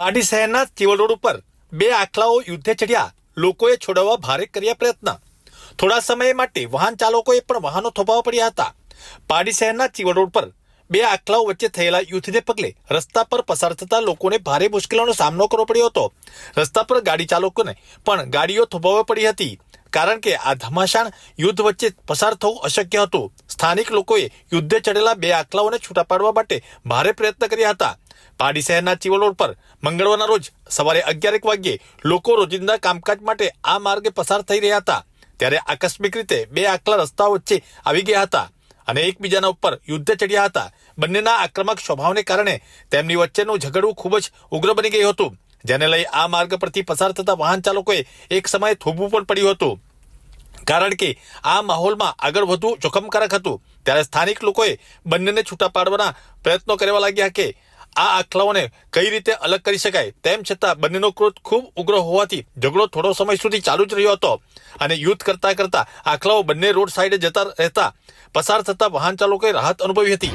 પાટી શહેરના ચીવલ રોડ ઉપર બે આખલાઓ યુદ્ધે ચડ્યા. લોકોએ છોડાવવા ભારે કર્યા પ્રયત્ન. થોડા સમય માટે વાહન ચાલકોએ પણ વાહનો થોભાવવા પડ્યા હતા. પાટી શહેરના ચીવલ રોડ પર બે આખલાઓ વચ્ચે થયેલા યુદ્ધને પગલે રસ્તા પર પસાર થતા લોકોને ભારે મુશ્કેલીનો સામનો કરવો પડ્યો હતો. રસ્તા પર ગાડી ચાલકોને પણ ગાડીઓ થોભાવવા પડી હતી, કારણ કે આ ઘમાસાણ યુદ્ધ વચ્ચે પસાર થવું અશક્ય હતું. સ્થાનિક લોકોએ યુદ્ધે ચડેલા બે આખલાઓને છૂટા પાડવા માટે ભારે પ્રયત્ન કર્યા હતા. પાટી શહેરના ચીવલ રોડ પર મંગળવારના રોજ સવારે 11 વાગ્યે લોકો રોજિંદા કામકાજ માટે આ માર્ગે પસાર થઈ રહ્યા હતા, ત્યારે આકસ્મિક રીતે બે આખલા રસ્તા વચ્ચે આવી ગયા હતા અને એકબીજાના ઉપર યુદ્ધ ચડ્યા હતા. બંનેના આક્રમક સ્વભાવને કારણે તેમની વચ્ચેનું ઝઘડવું ખૂબ જ ઉગ્ર બની ગયું હતું, જેને લઈ આ માર્ગ પરથી પસાર થતા વાહન ચાલકોએ એક સમયે થોભવું પણ પડ્યું હતું, કારણ કે આ માહોલમાં આગળ વધવું જોખમકારક હતું. ત્યારે સ્થાનિક લોકોએ બંનેને છૂટા પાડવાના પ્રયત્નો કરવા લાગ્યા કે આ આખલાઓને કઈ રીતે અલગ કરી શકાય. તેમ છતાં બંનેનો ક્રોધ ખૂબ ઉગ્ર હોવાથી ઝઘડો થોડો સમય સુધી ચાલુ જ રહ્યો હતો અને યુદ્ધ કરતા કરતા આખલાઓ બંને રોડ સાઈડે જતા રહેતા પસાર થતા વાહન ચાલકોએ રાહત અનુભવી હતી.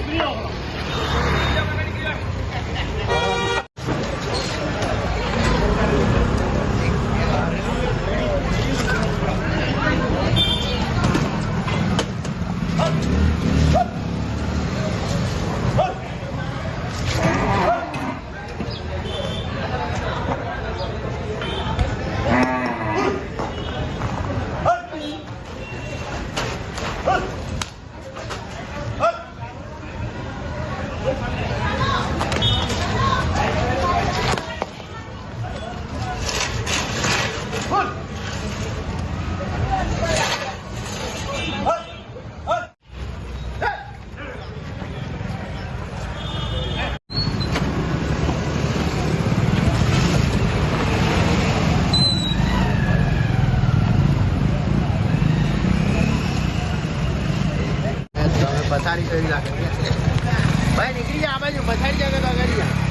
પથારી કરી રાખે ભાઈ, નીકળી જા આ બાજુ, પથારી જગત આગળ